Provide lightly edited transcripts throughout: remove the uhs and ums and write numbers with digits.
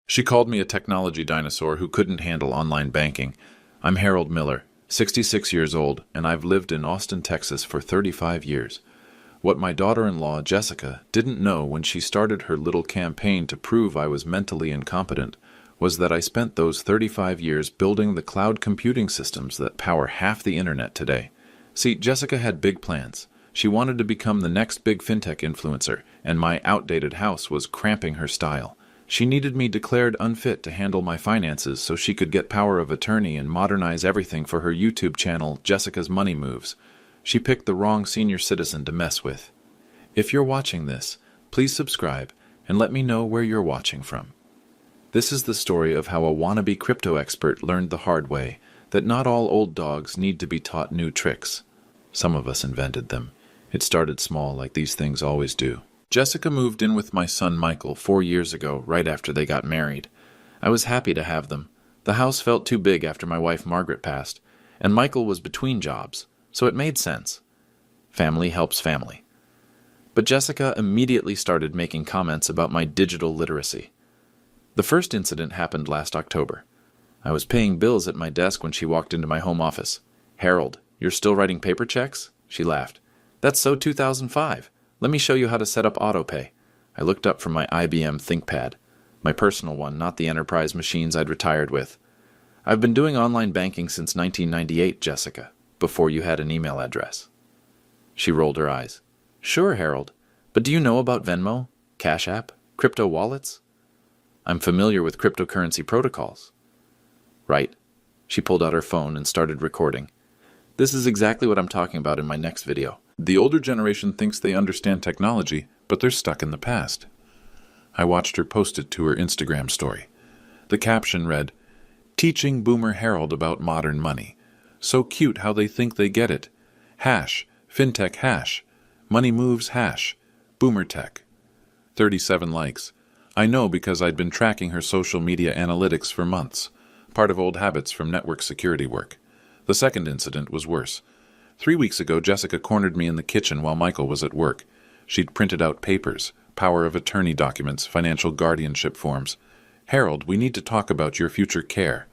She called me a technology dinosaur who couldn't handle online banking. I'm Harold Miller, 66 years old, and I've lived in Austin, Texas for 35 years. What my daughter-in-law, Jessica, didn't know when she started her little campaign to prove I was mentally incompetent was that I spent those 35 years building the cloud computing systems that power half the internet today. See, Jessica had big plans. She wanted to become the next big fintech influencer, and my outdated house was cramping her style. She needed me declared unfit to handle my finances so she could get power of attorney and modernize everything for her YouTube channel, Jessica's Money Moves. She picked the wrong senior citizen to mess with. If you're watching this, please subscribe and let me know where you're watching from. This is the story of how a wannabe crypto expert learned the hard way that not all old dogs need to be taught new tricks. Some of us invented them. It started small, like these things always do. Jessica moved in with my son Michael 4 years ago, right after they got married. I was happy to have them. The house felt too big after my wife Margaret passed, and Michael was between jobs, so it made sense. Family helps family. But Jessica immediately started making comments about my digital literacy. The first incident happened last October. I was paying bills at my desk when she walked into my home office. "Harold, you're still writing paper checks?" She laughed. "That's so 2005. Let me show you how to set up autopay." I looked up from my IBM ThinkPad, my personal one, not the enterprise machines I'd retired with. "I've been doing online banking since 1998, Jessica, before you had an email address." She rolled her eyes. "Sure, Harold, but do you know about Venmo, Cash App, crypto wallets?" "I'm familiar with cryptocurrency protocols." "Right." She pulled out her phone and started recording. "This is exactly what I'm talking about in my next video." The older generation thinks they understand technology, but they're stuck in the past. I watched her post it to her Instagram story. The caption read, "Teaching Boomer Harold about modern money. So cute how they think they get it. Hash, fintech hash, money moves hash, boomer tech." 37 likes. I know because I'd been tracking her social media analytics for months, part of old habits from network security work. The second incident was worse. 3 weeks ago, Jessica cornered me in the kitchen while Michael was at work. She'd printed out papers, power of attorney documents, financial guardianship forms. "Harold, we need to talk about your future care."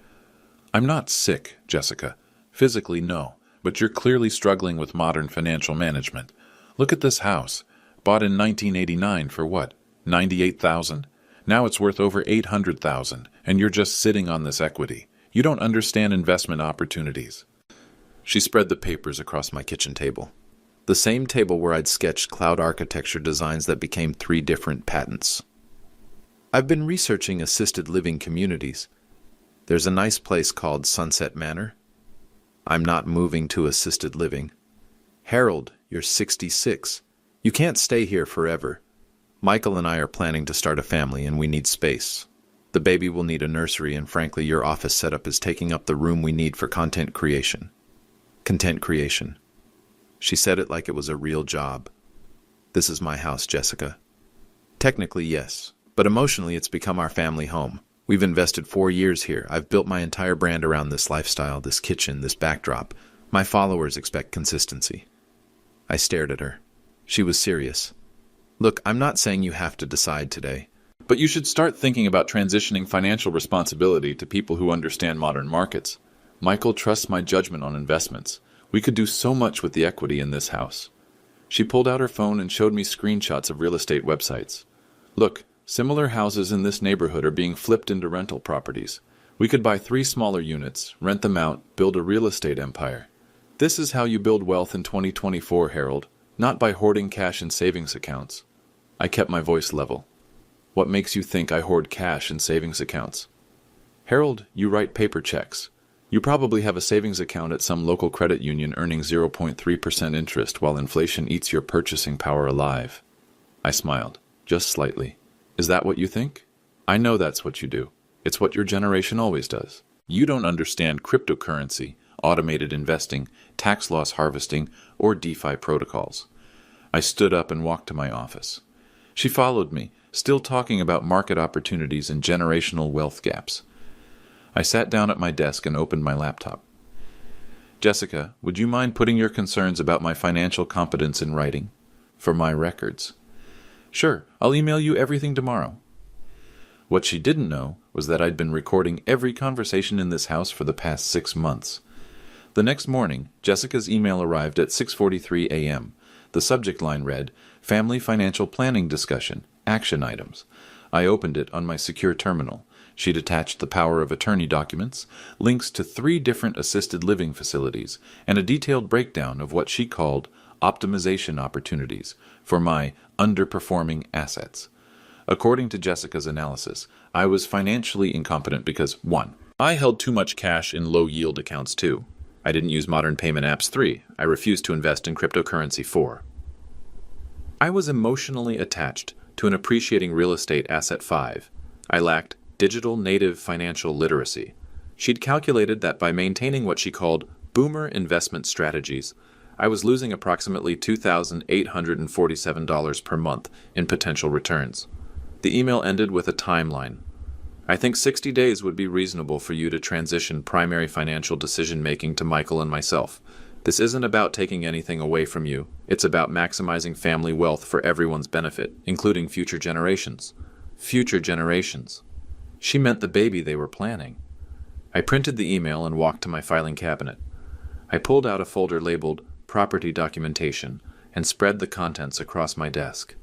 "I'm not sick, Jessica. Physically, no, but you're clearly struggling with modern financial management. Look at this house. Bought in 1989 for what? 98,000? Now it's worth over 800,000, and you're just sitting on this equity. You don't understand investment opportunities." She spread the papers across my kitchen table. The same table where I'd sketched cloud architecture designs that became 3 different patents. "I've been researching assisted living communities. There's a nice place called Sunset Manor. I'm not moving to assisted living." "Harold, you're 66. You can't stay here forever. Michael and I are planning to start a family and we need space. The baby will need a nursery, and frankly, your office setup is taking up the room we need for content creation." Content creation. She said it like it was a real job. "This is my house, Jessica." "Technically, yes, but emotionally it's become our family home. We've invested 4 years here. I've built my entire brand around this lifestyle, this kitchen, this backdrop. My followers expect consistency." I stared at her. She was serious. "Look, I'm not saying you have to decide today, but you should start thinking about transitioning financial responsibility to people who understand modern markets. Michael trusts my judgment on investments. We could do so much with the equity in this house." She pulled out her phone and showed me screenshots of real estate websites. "Look, similar houses in this neighborhood are being flipped into rental properties. We could buy 3 smaller units, rent them out, build a real estate empire. This is how you build wealth in 2024, Harold, not by hoarding cash in savings accounts." I kept my voice level. "What makes you think I hoard cash in savings accounts?" "Harold, you write paper checks. You probably have a savings account at some local credit union earning 0.3% interest while inflation eats your purchasing power alive." I smiled, just slightly. "Is that what you think? I know that's what you do. It's what your generation always does. You don't understand cryptocurrency, automated investing, tax loss harvesting, or DeFi protocols." I stood up and walked to my office. She followed me, still talking about market opportunities and generational wealth gaps. I sat down at my desk and opened my laptop. "Jessica, would you mind putting your concerns about my financial competence in writing? For my records." "Sure, I'll email you everything tomorrow." What she didn't know was that I'd been recording every conversation in this house for the past 6 months. The next morning, Jessica's email arrived at 6:43 a.m. The subject line read, Family Financial Planning Discussion, Action Items. I opened it on my secure terminal. She'd attached the power of attorney documents, links to 3 different assisted living facilities, and a detailed breakdown of what she called optimization opportunities for my underperforming assets. According to Jessica's analysis, I was financially incompetent because 1. I held too much cash in low-yield accounts 2. I didn't use modern payment apps 3. I refused to invest in cryptocurrency 4. I was emotionally attached to an appreciating real estate asset 5. I lacked digital native financial literacy. She'd calculated that by maintaining what she called boomer investment strategies, I was losing approximately $2,847 per month in potential returns. The email ended with a timeline. I think 60 days would be reasonable for you to transition primary financial decision-making to Michael and myself. This isn't about taking anything away from you. It's about maximizing family wealth for everyone's benefit, including future generations. Future generations. She meant the baby they were planning. I printed the email and walked to my filing cabinet. I pulled out a folder labeled Property Documentation and spread the contents across my desk.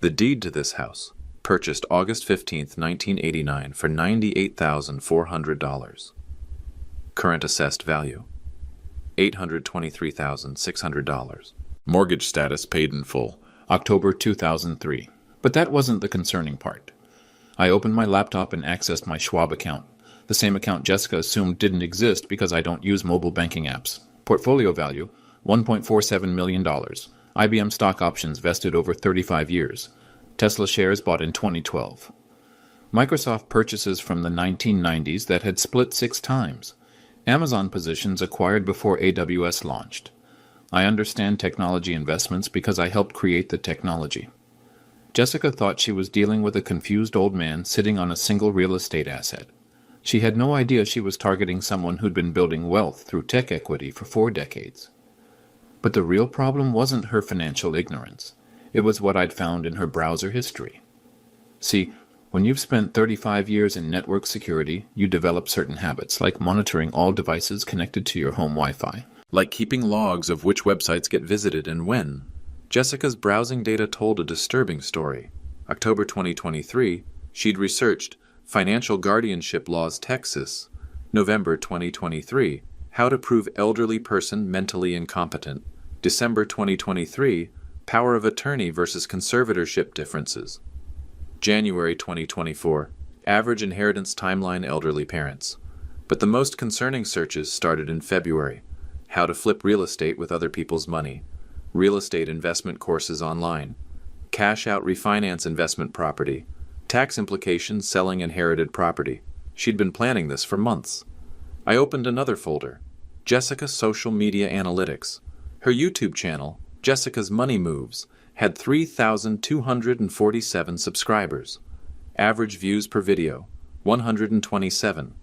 The deed to this house, purchased August 15, 1989 for $98,400. Current assessed value, $823,600. Mortgage status paid in full, October 2003. But that wasn't the concerning part. I opened my laptop and accessed my Schwab account, the same account Jessica assumed didn't exist because I don't use mobile banking apps. Portfolio value, $1.47 million. IBM stock options vested over 35 years. Tesla shares bought in 2012. Microsoft purchases from the 1990s that had split 6 times. Amazon positions acquired before AWS launched. I understand technology investments because I helped create the technology. Jessica thought she was dealing with a confused old man sitting on a single real estate asset. She had no idea she was targeting someone who'd been building wealth through tech equity for 4 decades. But the real problem wasn't her financial ignorance. It was what I'd found in her browser history. See, when you've spent 35 years in network security, you develop certain habits, like monitoring all devices connected to your home Wi-Fi. Like keeping logs of which websites get visited and when. Jessica's browsing data told a disturbing story. October 2023, she'd researched Financial Guardianship Laws Texas. November 2023, How to Prove Elderly Person Mentally Incompetent. December 2023, Power of Attorney versus Conservatorship Differences. January 2024, Average Inheritance Timeline Elderly Parents. But the most concerning searches started in February. How to Flip Real Estate with Other People's Money. Real Estate Investment Courses Online. Cash Out Refinance Investment Property. Tax Implications Selling Inherited Property. She'd been planning this for months. I opened another folder. Jessica Social Media Analytics. Her YouTube channel, Jessica's Money Moves, had 3,247 subscribers. Average views per video, 127.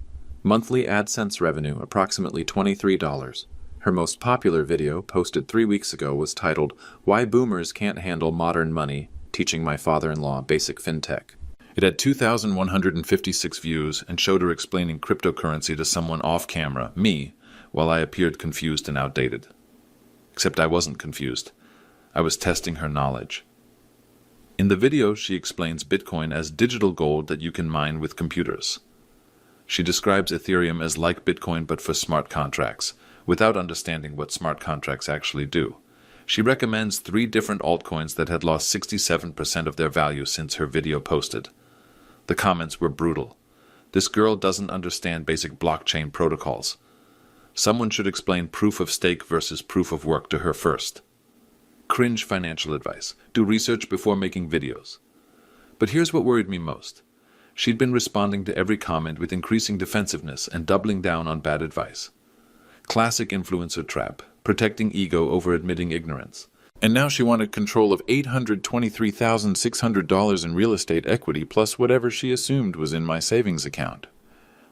Monthly AdSense revenue, approximately $23. Her most popular video, posted 3 weeks ago, was titled, Why Boomers Can't Handle Modern Money, Teaching My Father-in-Law Basic Fintech. It had 2,156 views and showed her explaining cryptocurrency to someone off-camera, me, while I appeared confused and outdated. Except I wasn't confused. I was testing her knowledge. In the video, she explains Bitcoin as digital gold that you can mine with computers. She describes Ethereum as like Bitcoin but for smart contracts, without understanding what smart contracts actually do. She recommends 3 different altcoins that had lost 67% of their value since her video posted. The comments were brutal. This girl doesn't understand basic blockchain protocols. Someone should explain proof of stake versus proof of work to her first. Cringe financial advice. Do research before making videos. But here's what worried me most. She'd been responding to every comment with increasing defensiveness and doubling down on bad advice. Classic influencer trap, protecting ego over admitting ignorance. And now she wanted control of $823,600 in real estate equity plus whatever she assumed was in my savings account.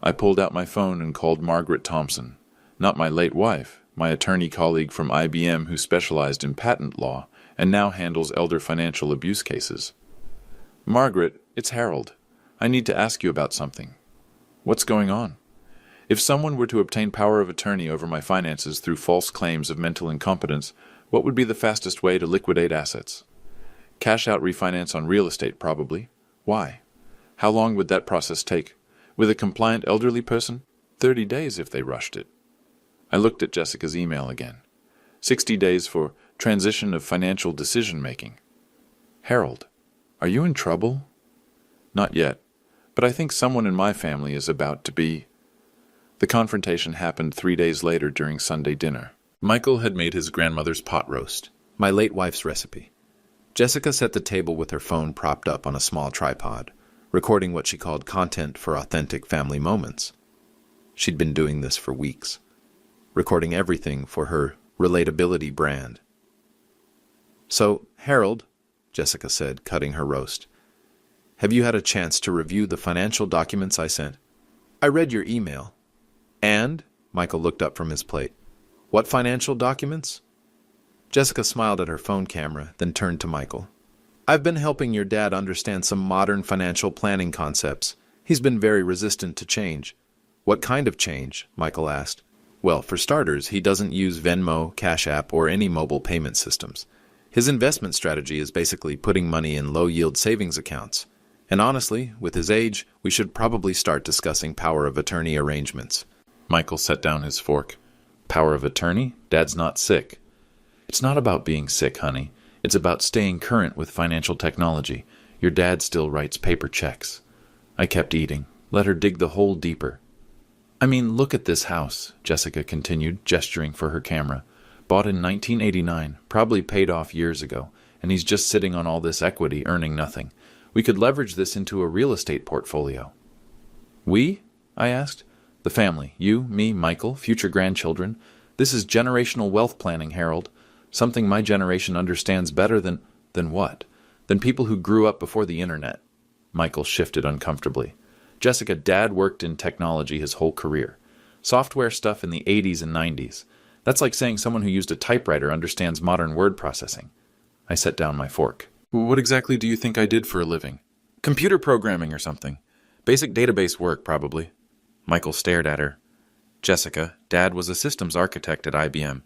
I pulled out my phone and called Margaret Thompson, not my late wife, my attorney colleague from IBM who specialized in patent law and now handles elder financial abuse cases. Margaret, it's Harold. I need to ask you about something. What's going on? If someone were to obtain power of attorney over my finances through false claims of mental incompetence, what would be the fastest way to liquidate assets? Cash out refinance on real estate, probably. Why? How long would that process take? With a compliant elderly person? 30 days if they rushed it. I looked at Jessica's email again. 60 days for transition of financial decision-making. Harold, are you in trouble? Not yet, but I think someone in my family is about to be. The confrontation happened 3 days later during Sunday dinner. Michael had made his grandmother's pot roast, my late wife's recipe. Jessica set the table with her phone propped up on a small tripod, recording what she called content for authentic family moments. She'd been doing this for weeks, recording everything for her relatability brand. So, Harold, Jessica said, cutting her roast, have you had a chance to review the financial documents I sent? I read your email. And? Michael looked up from his plate. What financial documents? Jessica smiled at her phone camera, then turned to Michael. I've been helping your dad understand some modern financial planning concepts. He's been very resistant to change. What kind of change? Michael asked. Well, for starters, he doesn't use Venmo, Cash App, or any mobile payment systems. His investment strategy is basically putting money in low-yield savings accounts. And honestly, with his age, we should probably start discussing power of attorney arrangements. Michael set down his fork. Power of attorney? Dad's not sick. It's not about being sick, honey. It's about staying current with financial technology. Your dad still writes paper checks. I kept eating. Let her dig the hole deeper. I mean, look at this house, Jessica continued, gesturing for her camera. Bought in 1989, probably paid off years ago, and he's just sitting on all this equity, earning nothing. We could leverage this into a real estate portfolio. We? I asked. The family. You, me, Michael, future grandchildren. This is generational wealth planning, Harold. Something my generation understands better than what? Than people who grew up before the internet. Michael shifted uncomfortably. Jessica, Dad worked in technology his whole career. Software stuff in the 80s and 90s. That's like saying someone who used a typewriter understands modern word processing. I set down my fork. What exactly do you think I did for a living? Computer programming or something. Basic database work, probably. Michael stared at her. Jessica, Dad was a systems architect at IBM.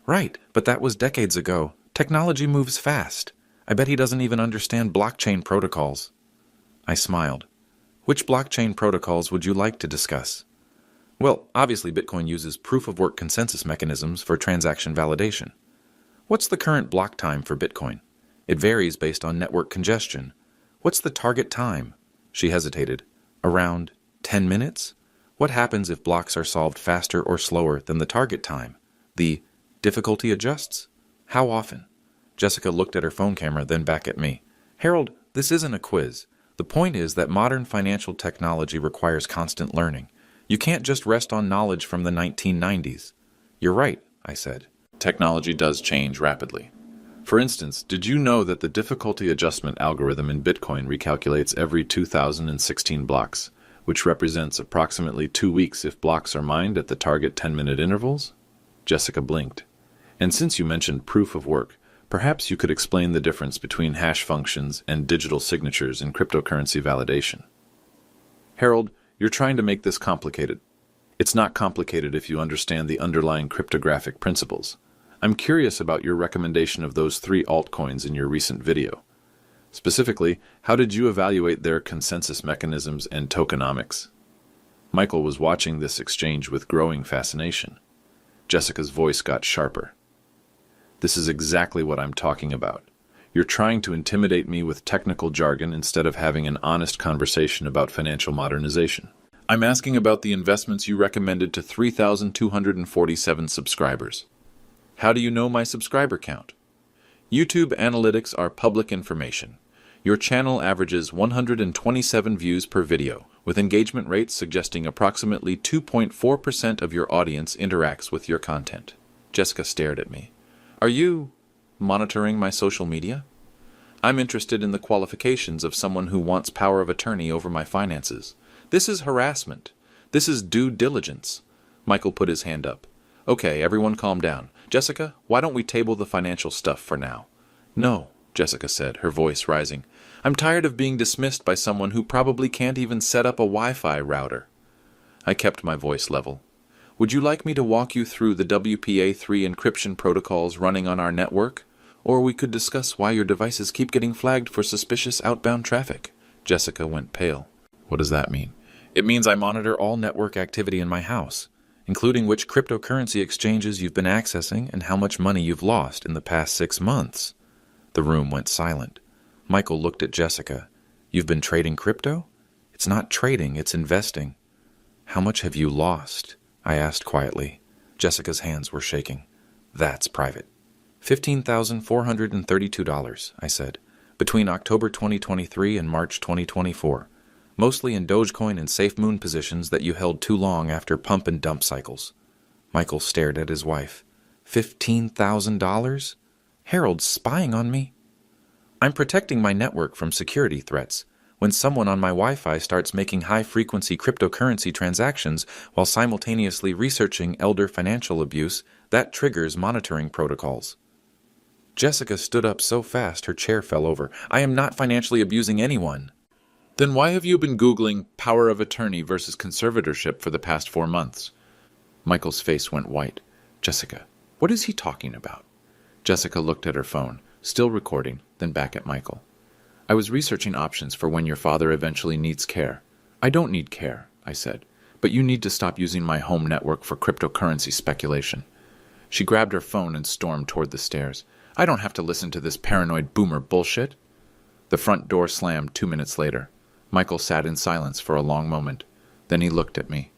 Right, but that was decades ago. Technology moves fast. I bet he doesn't even understand blockchain protocols. I smiled. Which blockchain protocols would you like to discuss? Well, obviously Bitcoin uses proof-of-work consensus mechanisms for transaction validation. What's the current block time for Bitcoin? It varies based on network congestion. What's the target time? She hesitated. Around 10 minutes? What happens if blocks are solved faster or slower than the target time? The difficulty adjusts? How often? Jessica looked at her phone camera, then back at me. Harold, this isn't a quiz. The point is that modern financial technology requires constant learning. You can't just rest on knowledge from the 1990s. You're right, I said. Technology does change rapidly. For instance, did you know that the difficulty adjustment algorithm in Bitcoin recalculates every 2016 blocks, which represents approximately 2 weeks if blocks are mined at the target 10-minute intervals? Jessica blinked. And since you mentioned proof of work, perhaps you could explain the difference between hash functions and digital signatures in cryptocurrency validation. Harold, you're trying to make this complicated. It's not complicated if you understand the underlying cryptographic principles. I'm curious about your recommendation of those 3 altcoins in your recent video. Specifically, how did you evaluate their consensus mechanisms and tokenomics? Michael was watching this exchange with growing fascination. Jessica's voice got sharper. This is exactly what I'm talking about. You're trying to intimidate me with technical jargon instead of having an honest conversation about financial modernization. I'm asking about the investments you recommended to 3,247 subscribers. How do you know my subscriber count? YouTube analytics are public information. Your channel averages 127 views per video, with engagement rates suggesting approximately 2.4% of your audience interacts with your content. Jessica stared at me. Are you monitoring my social media? I'm interested in the qualifications of someone who wants power of attorney over my finances. This is harassment. This is due diligence. Michael put his hand up. Okay, everyone calm down. Jessica, why don't we table the financial stuff for now? No, Jessica said, her voice rising. I'm tired of being dismissed by someone who probably can't even set up a Wi-Fi router. I kept my voice level. Would you like me to walk you through the WPA3 encryption protocols running on our network? Or we could discuss why your devices keep getting flagged for suspicious outbound traffic. Jessica went pale. What does that mean? It means I monitor all network activity in my house, including which cryptocurrency exchanges you've been accessing and how much money you've lost in the past 6 months. The room went silent. Michael looked at Jessica. You've been trading crypto? It's not trading, it's investing. How much have you lost? I asked quietly. Jessica's hands were shaking. That's private. $15,432, I said, between October 2023 and March 2024, mostly in Dogecoin and SafeMoon positions that you held too long after pump and dump cycles. Michael stared at his wife. $15,000? Harold's spying on me? I'm protecting my network from security threats. When someone on my Wi-Fi starts making high-frequency cryptocurrency transactions while simultaneously researching elder financial abuse, that triggers monitoring protocols. Jessica stood up so fast her chair fell over. I am not financially abusing anyone. Then why have you been Googling power of attorney versus conservatorship for the past 4 months? Michael's face went white. Jessica, what is he talking about? Jessica looked at her phone, still recording, then back at Michael. I was researching options for when your father eventually needs care. I don't need care, I said, but you need to stop using my home network for cryptocurrency speculation. She grabbed her phone and stormed toward the stairs. I don't have to listen to this paranoid boomer bullshit. The front door slammed 2 minutes later. Michael sat in silence for a long moment. Then he looked at me.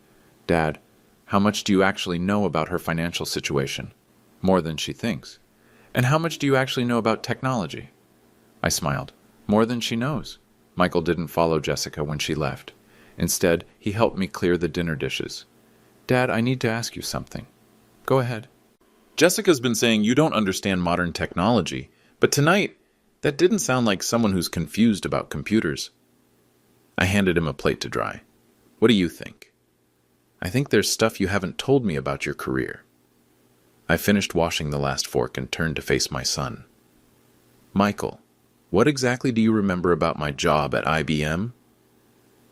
Dad, how much do you actually know about her financial situation? More than she thinks. And how much do you actually know about technology? I smiled. More than she knows. Michael didn't follow Jessica when she left. Instead, he helped me clear the dinner dishes. Dad, I need to ask you something. Go ahead. Jessica's been saying you don't understand modern technology, but tonight, that didn't sound like someone who's confused about computers. I handed him a plate to dry. What do you think? I think there's stuff you haven't told me about your career. I finished washing the last fork and turned to face my son. Michael, what exactly do you remember about my job at IBM?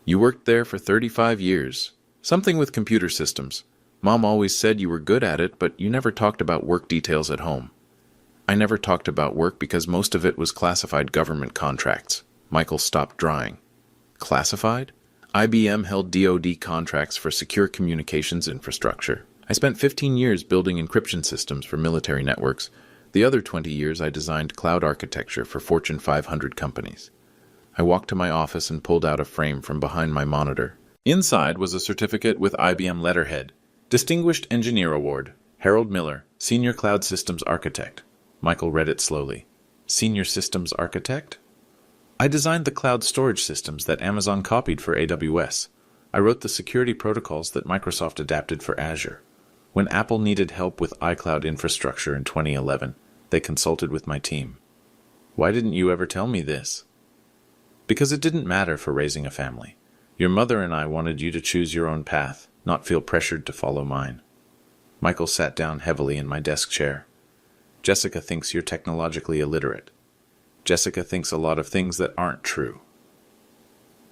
You worked there for 35 years. Something with computer systems. Mom always said you were good at it, but you never talked about work details at home. I never talked about work because most of it was classified government contracts. Michael stopped drying. Classified? IBM held DoD contracts for secure communications infrastructure. I spent 15 years building encryption systems for military networks. The other 20 years I designed cloud architecture for Fortune 500 companies. I walked to my office and pulled out a frame from behind my monitor. Inside was a certificate with IBM letterhead. Distinguished Engineer Award, Harold Miller, Senior Cloud Systems Architect. Michael read it slowly. Senior Systems Architect? I designed the cloud storage systems that Amazon copied for AWS. I wrote the security protocols that Microsoft adapted for Azure. When Apple needed help with iCloud infrastructure in 2011, they consulted with my team. Why didn't you ever tell me this? Because it didn't matter for raising a family. Your mother and I wanted you to choose your own path, not feel pressured to follow mine. Michael sat down heavily in my desk chair. Jessica thinks you're technologically illiterate. Jessica thinks a lot of things that aren't true.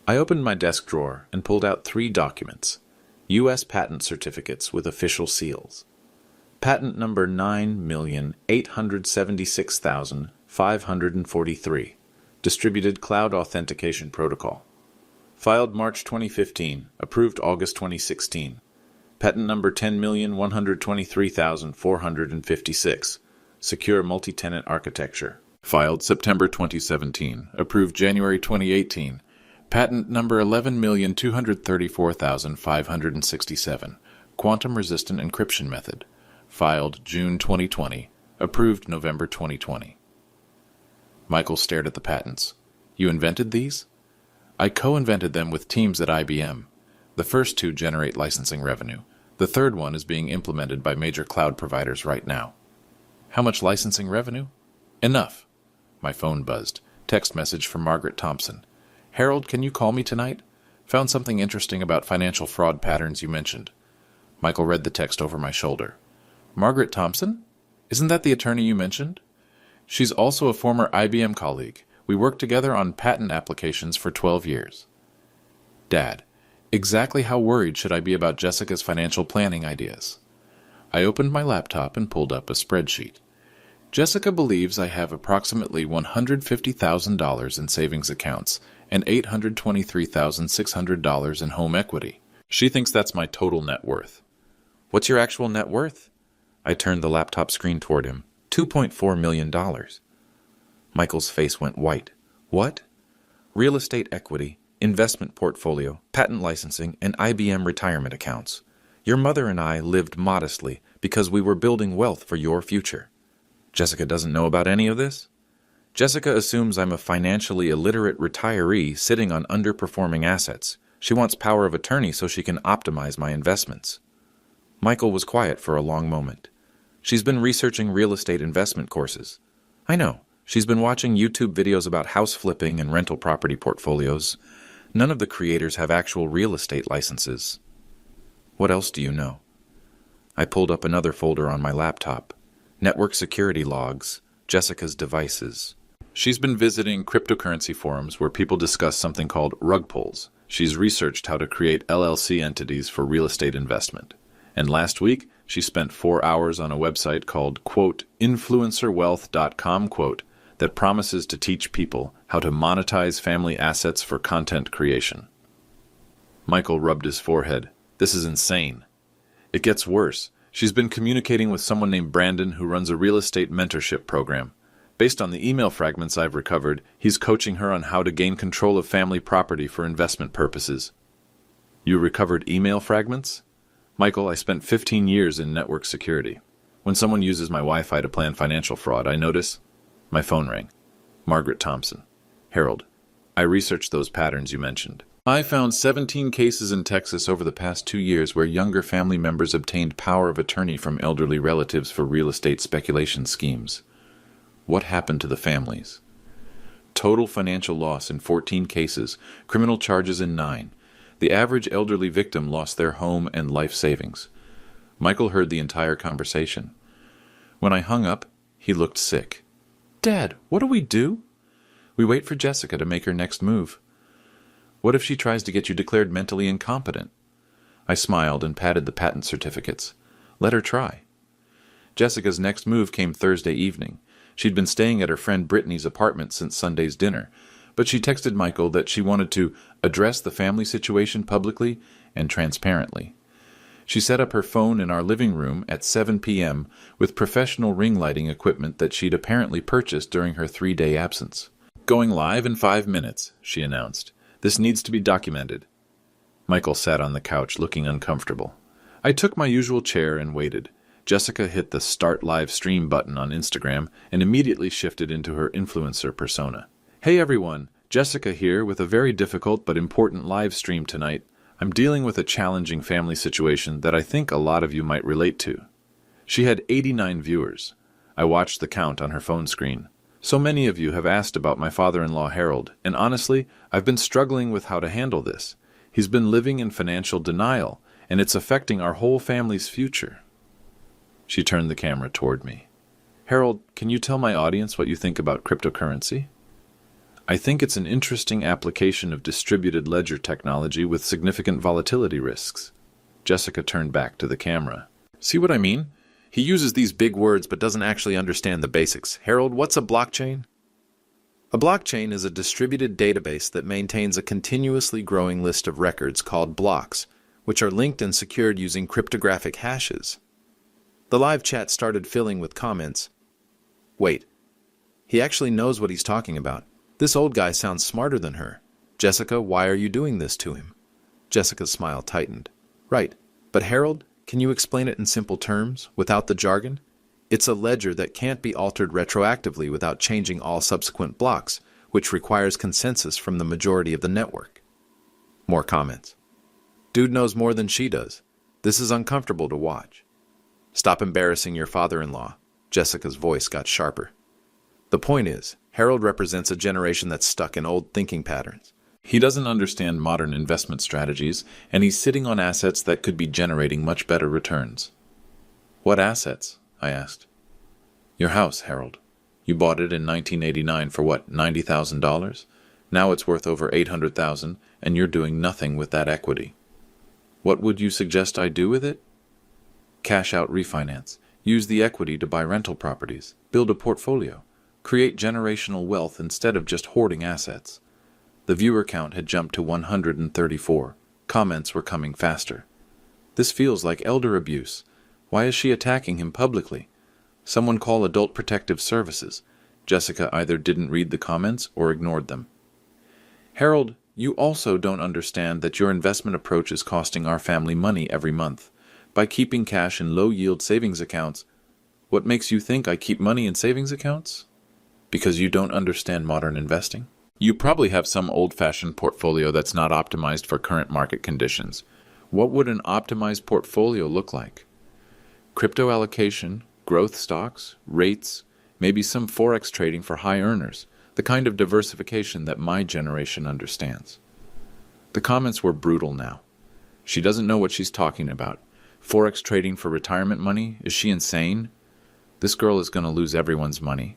I opened my desk drawer and pulled out 3 documents. U.S. patent certificates with official seals. Patent number 9,876,543. Distributed Cloud Authentication Protocol. Filed March 2015, approved August 2016. Patent number 10,123,456. Secure Multi-Tenant Architecture. Filed September 2017, approved January 2018. Patent number 11,234,567. Quantum-Resistant Encryption Method. Filed June 2020, approved November 2020. Michael stared at the patents. You invented these? I co-invented them with teams at IBM. The first 2 generate licensing revenue. The third one is being implemented by major cloud providers right now. How much licensing revenue? Enough. My phone buzzed. Text message from Margaret Thompson. Harold, can you call me tonight? Found something interesting about financial fraud patterns you mentioned. Michael read the text over my shoulder. Margaret Thompson? Isn't that the attorney you mentioned? She's also a former IBM colleague. We worked together on patent applications for 12 years. Dad, exactly how worried should I be about Jessica's financial planning ideas? I opened my laptop and pulled up a spreadsheet. Jessica believes I have approximately $150,000 in savings accounts and $823,600 in home equity. She thinks that's my total net worth. What's your actual net worth? I turned the laptop screen toward him. $2.4 million. Michael's face went white. What? Real estate equity, investment portfolio, patent licensing, and IBM retirement accounts. Your mother and I lived modestly because we were building wealth for your future. Jessica doesn't know about any of this? Jessica assumes I'm a financially illiterate retiree sitting on underperforming assets. She wants power of attorney so she can optimize my investments. Michael was quiet for a long moment. She's been researching real estate investment courses. I know. She's been watching YouTube videos about house flipping and rental property portfolios. None of the creators have actual real estate licenses. What else do you know? I pulled up another folder on my laptop. Network security logs, Jessica's devices. She's been visiting cryptocurrency forums where people discuss something called rug pulls. She's researched how to create LLC entities for real estate investment. And last week, she spent 4 hours on a website called, quote, influencerwealth.com, quote, that promises to teach people how to monetize family assets for content creation. Michael rubbed his forehead. This is insane. It gets worse. She's been communicating with someone named Brandon who runs a real estate mentorship program. Based on the email fragments I've recovered, he's coaching her on how to gain control of family property for investment purposes. You recovered email fragments? Michael, I spent 15 years in network security. When someone uses my Wi-Fi to plan financial fraud, I notice. My phone rang. Margaret Thompson. Harold, I researched those patterns you mentioned. I found 17 cases in Texas over the past 2 years where younger family members obtained power of attorney from elderly relatives for real estate speculation schemes. What happened to the families? Total financial loss in 14 cases, criminal charges in 9. The average elderly victim lost their home and life savings. Michael heard the entire conversation. When I hung up, he looked sick. Dad, what do we do? We wait for Jessica to make her next move. What if she tries to get you declared mentally incompetent? I smiled and patted the patent certificates. Let her try. Jessica's next move came Thursday evening. She'd been staying at her friend Brittany's apartment since Sunday's dinner, but she texted Michael that she wanted to address the family situation publicly and transparently. She set up her phone in our living room at 7 p.m. with professional ring lighting equipment that she'd apparently purchased during her 3-day absence. Going live in 5 minutes, she announced. This needs to be documented. Michael sat on the couch looking uncomfortable. I took my usual chair and waited. Jessica hit the Start Live Stream button on Instagram and immediately shifted into her influencer persona. Hey everyone, Jessica here with a very difficult but important live stream tonight. I'm dealing with a challenging family situation that I think a lot of you might relate to. She had 89 viewers. I watched the count on her phone screen. So many of you have asked about my father-in-law Harold, and honestly, I've been struggling with how to handle this. He's been living in financial denial, and it's affecting our whole family's future. She turned the camera toward me. Harold, can you tell my audience what you think about cryptocurrency? I think it's an interesting application of distributed ledger technology with significant volatility risks. Jessica turned back to the camera. See what I mean? He uses these big words but doesn't actually understand the basics. Harold, what's a blockchain? A blockchain is a distributed database that maintains a continuously growing list of records called blocks, which are linked and secured using cryptographic hashes. The live chat started filling with comments. Wait, he actually knows what he's talking about. This old guy sounds smarter than her. Jessica, why are you doing this to him? Jessica's smile tightened. Right, but Harold, can you explain it in simple terms, without the jargon? It's a ledger that can't be altered retroactively without changing all subsequent blocks, which requires consensus from the majority of the network. More comments. Dude knows more than she does. This is uncomfortable to watch. Stop embarrassing your father-in-law. Jessica's voice got sharper. The point is, Harold represents a generation that's stuck in old thinking patterns. He doesn't understand modern investment strategies, and he's sitting on assets that could be generating much better returns. What assets? I asked. Your house, Harold. You bought it in 1989 for what, $90,000? Now it's worth over $800,000, and you're doing nothing with that equity. What would you suggest I do with it? Cash out refinance. Use the equity to buy rental properties. Build a portfolio. Create generational wealth instead of just hoarding assets. The viewer count had jumped to 134. Comments were coming faster. This feels like elder abuse. Why is she attacking him publicly? Someone call Adult Protective Services. Jessica either didn't read the comments or ignored them. Harold, you also don't understand that your investment approach is costing our family money every month. By keeping cash in low-yield savings accounts, what makes you think I keep money in savings accounts? Because you don't understand modern investing? You probably have some old-fashioned portfolio that's not optimized for current market conditions. What would an optimized portfolio look like? Crypto allocation, growth stocks, rates, maybe some forex trading for high earners, the kind of diversification that my generation understands. The comments were brutal now. She doesn't know what she's talking about. Forex trading for retirement money? Is she insane? This girl is going to lose everyone's money.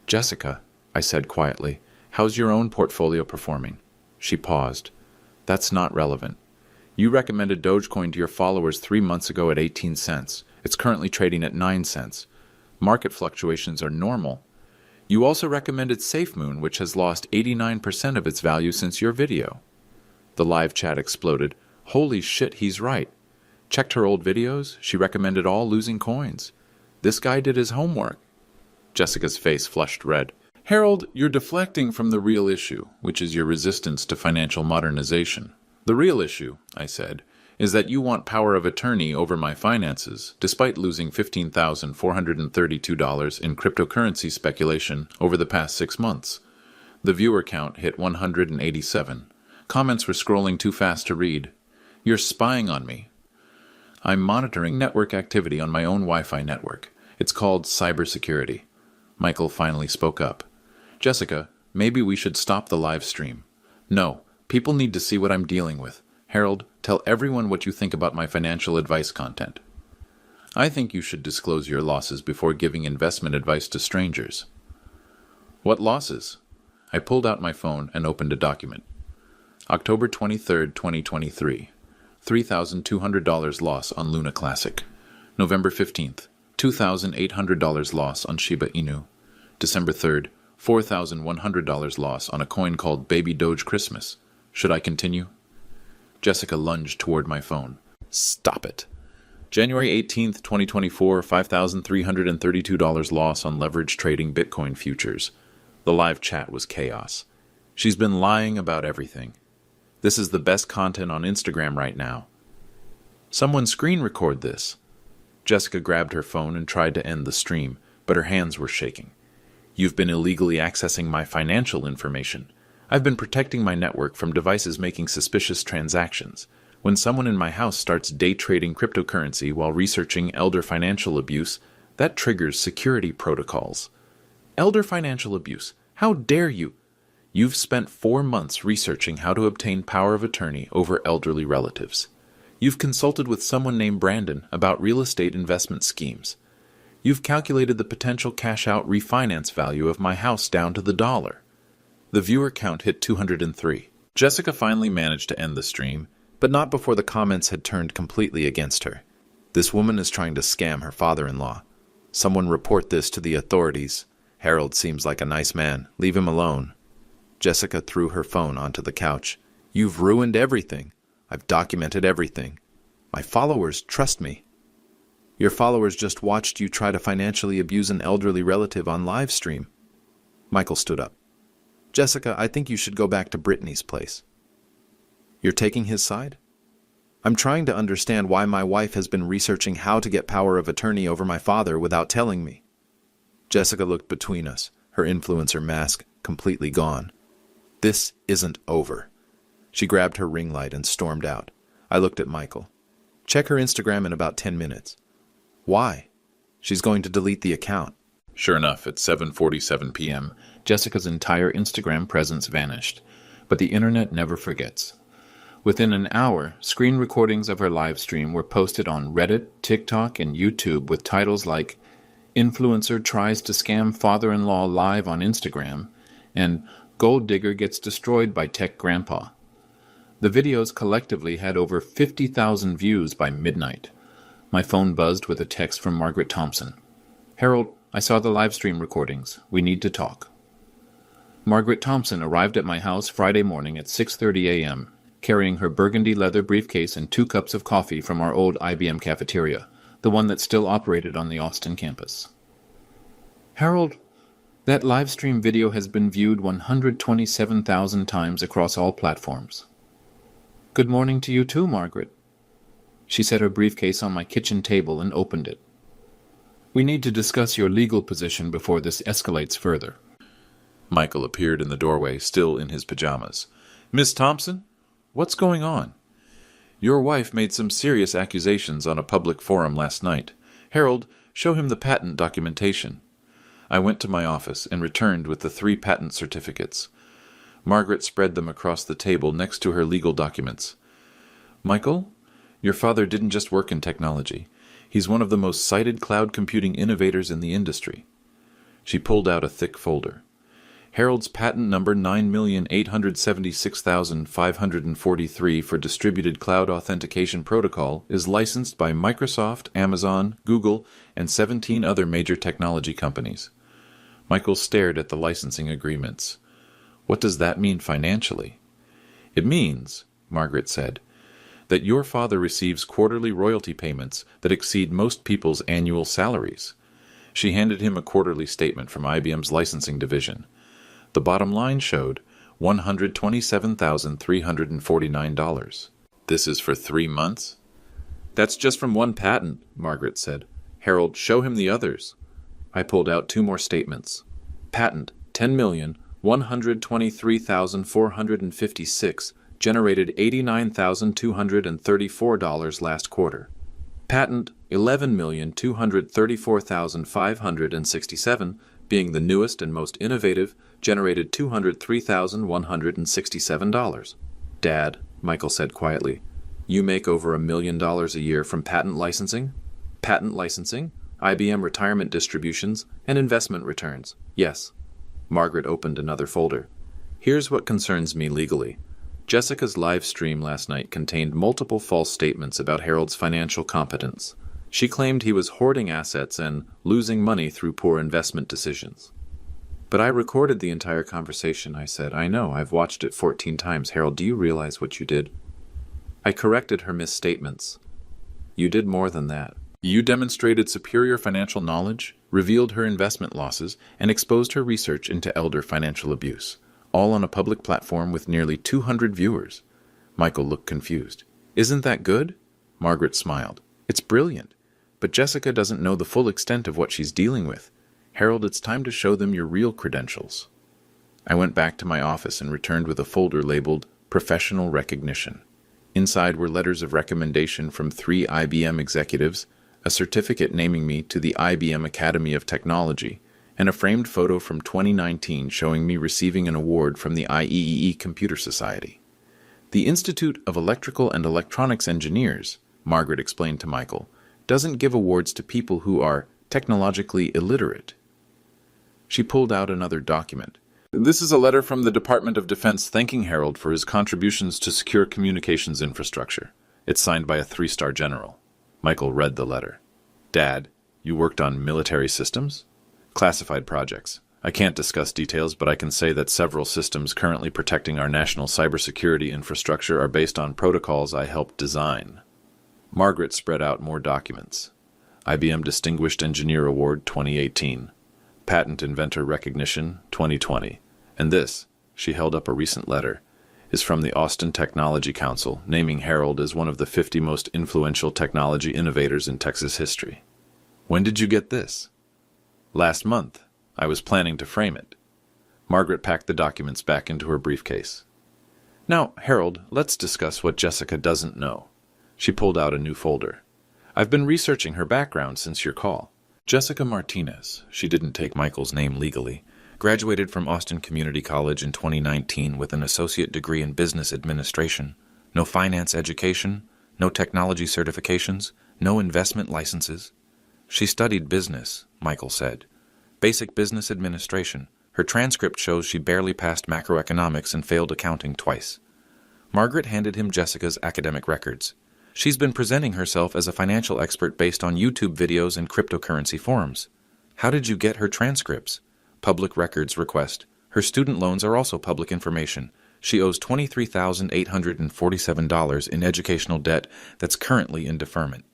Jessica, I said quietly, how's your own portfolio performing? She paused. That's not relevant. You recommended Dogecoin to your followers 3 months ago at 18 cents. It's currently trading at 9 cents. Market fluctuations are normal. You also recommended SafeMoon, which has lost 89% of its value since your video. The live chat exploded. Holy shit, he's right. Checked her old videos. She recommended all losing coins. This guy did his homework. Jessica's face flushed red. Harold, you're deflecting from the real issue, which is your resistance to financial modernization. The real issue, I said, is that you want power of attorney over my finances, despite losing $15,432 in cryptocurrency speculation over the past 6 months. The viewer count hit 187. Comments were scrolling too fast to read. You're spying on me. I'm monitoring network activity on my own Wi-Fi network. It's called cybersecurity. Michael finally spoke up. Jessica, maybe we should stop the live stream. No, people need to see what I'm dealing with. Harold, tell everyone what you think about my financial advice content. I think you should disclose your losses before giving investment advice to strangers. What losses? I pulled out my phone and opened a document. October 23, 2023. $3,200 loss on Luna Classic. November 15th. $2,800 loss on Shiba Inu. December 3rd. $4,100 loss on a coin called Baby Doge Christmas. Should I continue? Jessica lunged toward my phone. Stop it. January 18th, 2024, $5,332 loss on leverage trading Bitcoin futures. The live chat was chaos. She's been lying about everything. This is the best content on Instagram right now. Someone screen record this. Jessica grabbed her phone and tried to end the stream, but her hands were shaking. You've been illegally accessing my financial information. I've been protecting my network from devices making suspicious transactions. When someone in my house starts day trading cryptocurrency while researching elder financial abuse, that triggers security protocols. Elder financial abuse? How dare you? You've spent 4 months researching how to obtain power of attorney over elderly relatives. You've consulted with someone named Brandon about real estate investment schemes. You've calculated the potential cash-out refinance value of my house down to the dollar. The viewer count hit 203. Jessica finally managed to end the stream, but not before the comments had turned completely against her. This woman is trying to scam her father-in-law. Someone report this to the authorities. Harold seems like a nice man. Leave him alone. Jessica threw her phone onto the couch. You've ruined everything. I've documented everything. My followers trust me. Your followers just watched you try to financially abuse an elderly relative on live stream. Michael stood up. Jessica, I think you should go back to Brittany's place. You're taking his side? I'm trying to understand why my wife has been researching how to get power of attorney over my father without telling me. Jessica looked between us, her influencer mask completely gone. This isn't over. She grabbed her ring light and stormed out. I looked at Michael. Check her Instagram in about 10 minutes. Why? She's going to delete the account. Sure enough, at 7:47 p.m., Jessica's entire Instagram presence vanished. But the internet never forgets. Within an hour, screen recordings of her live stream were posted on Reddit, TikTok, and YouTube with titles like, Influencer tries to scam father-in-law live on Instagram, and gold digger gets destroyed by tech grandpa. The videos collectively had over 50,000 views by midnight. My phone buzzed with a text from Margaret Thompson. "Harold, I saw the live stream recordings. We need to talk." Margaret Thompson arrived at my house Friday morning at 6:30 a.m., carrying her burgundy leather briefcase and 2 cups of coffee from our old IBM cafeteria, the one that still operated on the Austin campus. "Harold, that live stream video has been viewed 127,000 times across all platforms." "Good morning to you too, Margaret." She set her briefcase on my kitchen table and opened it. "We need to discuss your legal position before this escalates further." Michael appeared in the doorway, still in his pajamas. "Miss Thompson? What's going on? Your wife made some serious accusations on a public forum last night. Harold, show him the patent documentation." I went to my office and returned with the 3 patent certificates. Margaret spread them across the table next to her legal documents. "Michael, your father didn't just work in technology. He's one of the most cited cloud computing innovators in the industry." She pulled out a thick folder. "Harold's patent number 9,876,543 for distributed cloud authentication protocol is licensed by Microsoft, Amazon, Google, and 17 other major technology companies." Michael stared at the licensing agreements. "What does that mean financially?" "It means," Margaret said, "that your father receives quarterly royalty payments that exceed most people's annual salaries." She handed him a quarterly statement from IBM's licensing division. The bottom line showed $127,349. "This is for 3 months?" "That's just from one patent," Margaret said. "Harold, show him the others." I pulled out 2 more statements. Patent 10,123,456 generated $89,234 last quarter. Patent 11,234,567, being the newest and most innovative, generated $203,167. "Dad," Michael said quietly, "you make over $1 million a year from patent licensing?" "Patent licensing, IBM retirement distributions, and investment returns, yes." Margaret opened another folder. "Here's what concerns me legally. Jessica's live stream last night contained multiple false statements about Harold's financial competence. She claimed he was hoarding assets and losing money through poor investment decisions." "But I recorded the entire conversation," I said. "I know, I've watched it 14 times. Harold, do you realize what you did?" I corrected her misstatements. "You did more than that. You demonstrated superior financial knowledge, revealed her investment losses, and exposed her research into elder financial abuse, all on a public platform with nearly 200 viewers." Michael looked confused. "Isn't that good?" Margaret smiled. "It's brilliant. But Jessica doesn't know the full extent of what she's dealing with. Harold, it's time to show them your real credentials." I went back to my office and returned with a folder labeled Professional Recognition. Inside were letters of recommendation from 3 IBM executives, a certificate naming me to the IBM Academy of Technology, and a framed photo from 2019 showing me receiving an award from the IEEE Computer Society. "The Institute of Electrical and Electronics Engineers," Margaret explained to Michael, "doesn't give awards to people who are technologically illiterate." She pulled out another document. "This is a letter from the Department of Defense thanking Harold for his contributions to secure communications infrastructure. It's signed by a 3-star general." Michael read the letter. "Dad, you worked on military systems?" "Classified projects. I can't discuss details, but I can say that several systems currently protecting our national cybersecurity infrastructure are based on protocols I helped design." Margaret spread out more documents. IBM Distinguished Engineer Award 2018. Patent Inventor Recognition 2020. And this, she held up a recent letter, is from the Austin Technology Council, naming Harold as one of the 50 most influential technology innovators in Texas history. "When did you get this?" "Last month. I was planning to frame it." Margaret packed the documents back into her briefcase. "Now, Harold, let's discuss what Jessica doesn't know." She pulled out a new folder. "I've been researching her background since your call. Jessica Martinez," she didn't take Michael's name legally, "graduated from Austin Community College in 2019 with an associate degree in business administration. No finance education, no technology certifications, no investment licenses. She studied business, Michael said. Basic business administration. Her transcript shows she barely passed macroeconomics and failed accounting twice. Margaret handed him Jessica's academic records. She's been presenting herself as a financial expert based on YouTube videos and cryptocurrency forums. How did you get her transcripts? Public records request. Her student loans are also public information. She owes $23,847 in educational debt that's currently in deferment.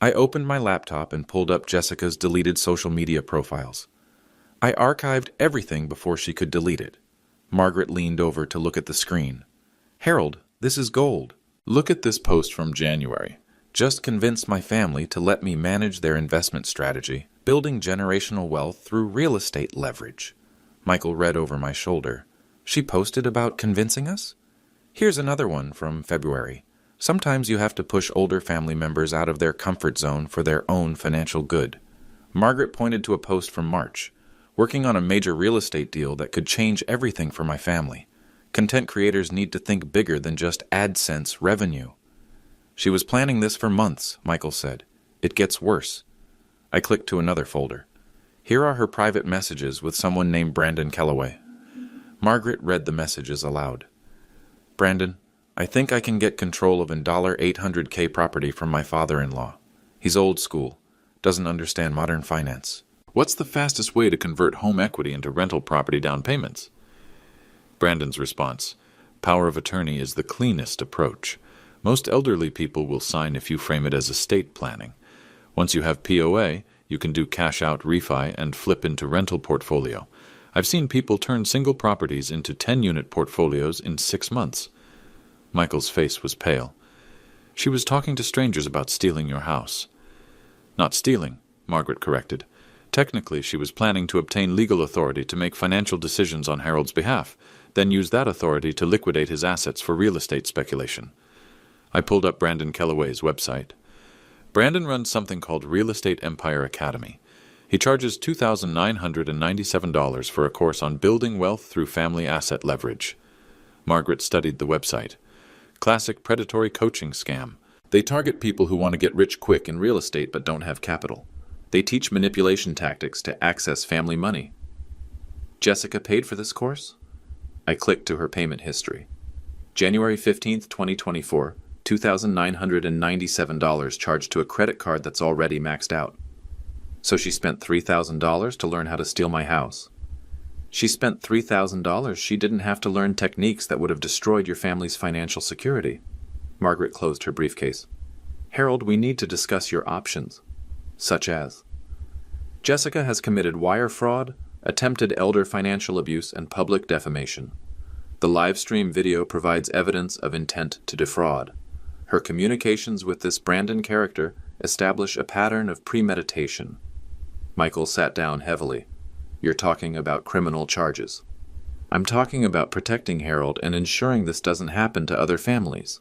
I opened my laptop and pulled up Jessica's deleted social media profiles. I archived everything before she could delete it. Margaret leaned over to look at the screen. Harold, this is gold. Look at this post from January. Just convinced my family to let me manage their investment strategy, building generational wealth through real estate leverage. Michael read over my shoulder. She posted about convincing us? Here's another one from February. Sometimes you have to push older family members out of their comfort zone for their own financial good. Margaret pointed to a post from March. Working on a major real estate deal that could change everything for my family. Content creators need to think bigger than just AdSense revenue. She was planning this for months, Michael said. It gets worse. I clicked to another folder. Here are her private messages with someone named Brandon Kellaway. Margaret read the messages aloud. Brandon, I think I can get control of a $800K property from my father-in-law. He's old school, doesn't understand modern finance. What's the fastest way to convert home equity into rental property down payments? Brandon's response, power of attorney is the cleanest approach. Most elderly people will sign if you frame it as estate planning. Once you have POA, you can do cash out refi and flip into rental portfolio. I've seen people turn single properties into 10-unit portfolios in 6 months. Michael's face was pale. She was talking to strangers about stealing your house. Not stealing, Margaret corrected. Technically, she was planning to obtain legal authority to make financial decisions on Harold's behalf, then use that authority to liquidate his assets for real estate speculation. I pulled up Brandon Kellaway's website. Brandon runs something called Real Estate Empire Academy. He charges $2,997 for a course on building wealth through family asset leverage. Margaret studied the website. Classic predatory coaching scam. They target people who want to get rich quick in real estate but don't have capital. They teach manipulation tactics to access family money. Jessica paid for this course? I clicked to her payment history. January 15th, 2024, $2,997 charged to a credit card that's already maxed out. So she spent $3,000 to learn how to steal my house. She spent $3,000 she didn't have to learn techniques that would have destroyed your family's financial security. Margaret closed her briefcase. Harold, we need to discuss your options. Such as, Jessica has committed wire fraud, attempted elder financial abuse, and public defamation. The live stream video provides evidence of intent to defraud. Her communications with this Brandon character establish a pattern of premeditation. Michael sat down heavily. You're talking about criminal charges. I'm talking about protecting Harold and ensuring this doesn't happen to other families.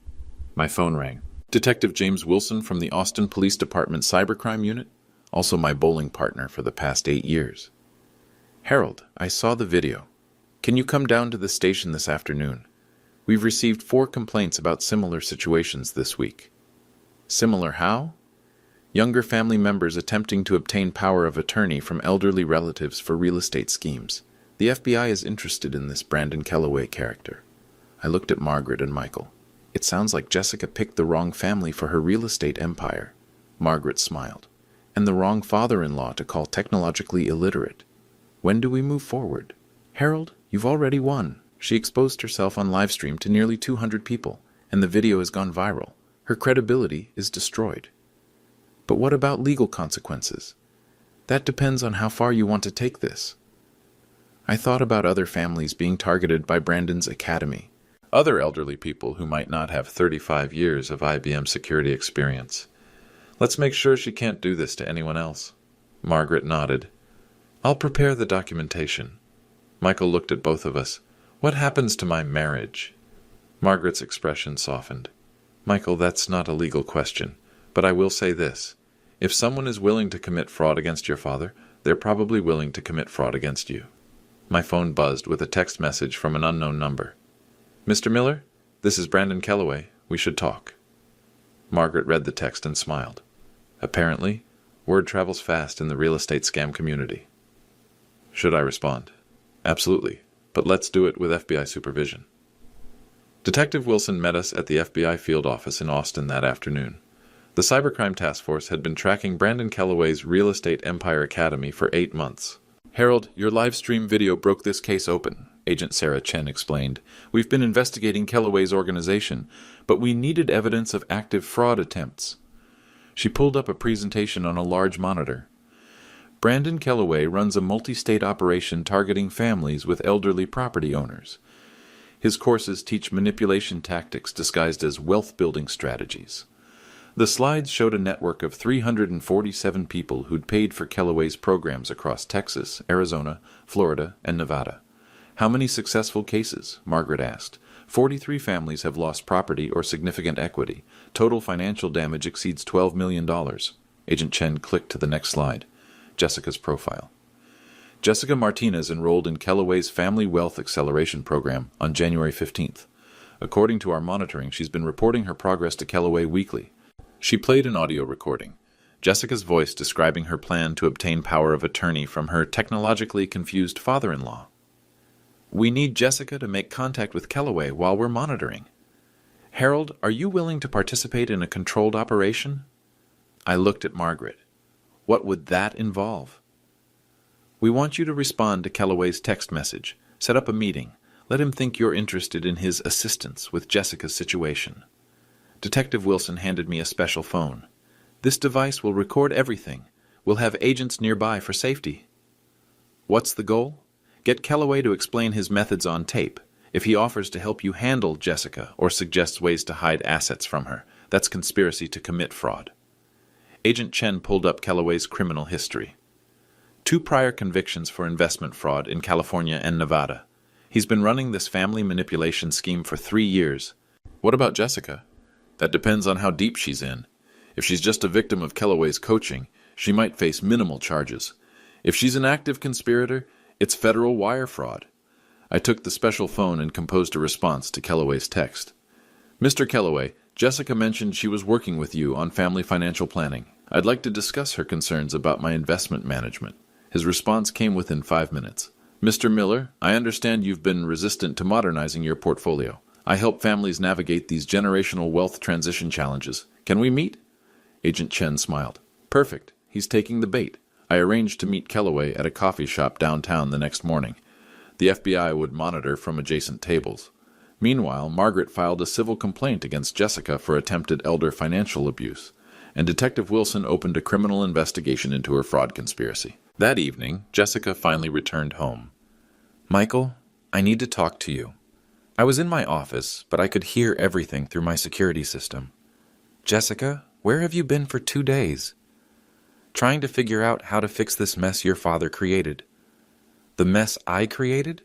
My phone rang. Detective James Wilson from the Austin Police Department Cybercrime Unit, also my bowling partner for the past 8 years. Harold, I saw the video. Can you come down to the station this afternoon? We've received 4 complaints about similar situations this week. Similar how? Younger family members attempting to obtain power of attorney from elderly relatives for real estate schemes. The FBI is interested in this Brandon Kellaway character. I looked at Margaret and Michael. It sounds like Jessica picked the wrong family for her real estate empire. Margaret smiled. And the wrong father-in-law to call technologically illiterate. When do we move forward? Harold, you've already won. She exposed herself on livestream to nearly 200 people, and the video has gone viral. Her credibility is destroyed. But what about legal consequences? That depends on how far you want to take this. I thought about other families being targeted by Brandon's academy. Other elderly people who might not have 35 years of IBM security experience. Let's make sure she can't do this to anyone else. Margaret nodded. I'll prepare the documentation. Michael looked at both of us. What happens to my marriage? Margaret's expression softened. Michael, that's not a legal question, but I will say this. If someone is willing to commit fraud against your father, they're probably willing to commit fraud against you. My phone buzzed with a text message from an unknown number. Mr. Miller, this is Brandon Kellaway. We should talk. Margaret read the text and smiled. Apparently, Word travels fast in the real estate scam community. Should I respond? Absolutely, but let's do it with FBI supervision. Detective Wilson met us at the FBI field office in Austin that afternoon. The Cybercrime Task Force had been tracking Brandon Calloway's Real Estate Empire Academy for 8 months. Harold, your live stream video broke this case open, Agent Sarah Chen explained. We've been investigating Calloway's organization, but we needed evidence of active fraud attempts. She pulled up a presentation on a large monitor. Brandon Calloway runs a multi-state operation targeting families with elderly property owners. His courses teach manipulation tactics disguised as wealth-building strategies. The slides showed a network of 347 people who'd paid for Calloway's programs across Texas, Arizona, Florida, and Nevada. How many successful cases? Margaret asked. 43 families have lost property or significant equity. Total financial damage exceeds $12 million. Agent Chen clicked to the next slide. Jessica's profile. Jessica Martinez enrolled in Calloway's Family Wealth Acceleration Program on January 15th. According to our monitoring, she's been reporting her progress to Calloway weekly. She played an audio recording, Jessica's voice describing her plan to obtain power of attorney from her technologically confused father-in-law. We need Jessica to make contact with Calloway while we're monitoring. Harold, are you willing to participate in a controlled operation? I looked at Margaret. What would that involve? We want you to respond to Calloway's text message. Set up a meeting. Let him think you're interested in his assistance with Jessica's situation. Detective Wilson handed me a special phone. This device will record everything. We'll have agents nearby for safety. What's the goal? Get Calloway to explain his methods on tape. If he offers to help you handle Jessica or suggests ways to hide assets from her, that's conspiracy to commit fraud. Agent Chen pulled up Calloway's criminal history. 2 prior convictions for investment fraud in California and Nevada. He's been running this family manipulation scheme for 3 years. What about Jessica? That depends on how deep she's in. If she's just a victim of Calloway's coaching, she might face minimal charges. If she's an active conspirator, it's federal wire fraud. I took the special phone and composed a response to Calloway's text. Mr. Calloway, Jessica mentioned she was working with you on family financial planning. I'd like to discuss her concerns about my investment management. His response came within 5 minutes. Mr. Miller, I understand you've been resistant to modernizing your portfolio. I help families navigate these generational wealth transition challenges. Can we meet? Agent Chen smiled. Perfect. He's taking the bait. I arranged to meet Calloway at a coffee shop downtown the next morning. The FBI would monitor from adjacent tables. Meanwhile, Margaret filed a civil complaint against Jessica for attempted elder financial abuse, and Detective Wilson opened a criminal investigation into her fraud conspiracy. That evening, Jessica finally returned home. Michael, I need to talk to you. I was in my office, but I could hear everything through my security system. Jessica, where have you been for 2 days? Trying to figure out how to fix this mess your father created. The mess I created?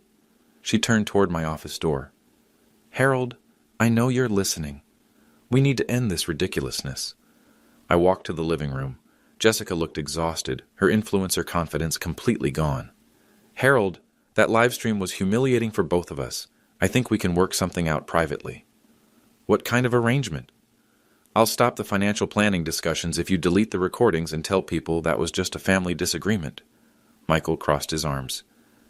She turned toward my office door. Harold, I know you're listening. We need to end this ridiculousness. I walked to the living room. Jessica looked exhausted, her influencer confidence completely gone. Harold, that live stream was humiliating for both of us. I think we can work something out privately. What kind of arrangement? I'll stop the financial planning discussions if you delete the recordings and tell people that was just a family disagreement. Michael crossed his arms.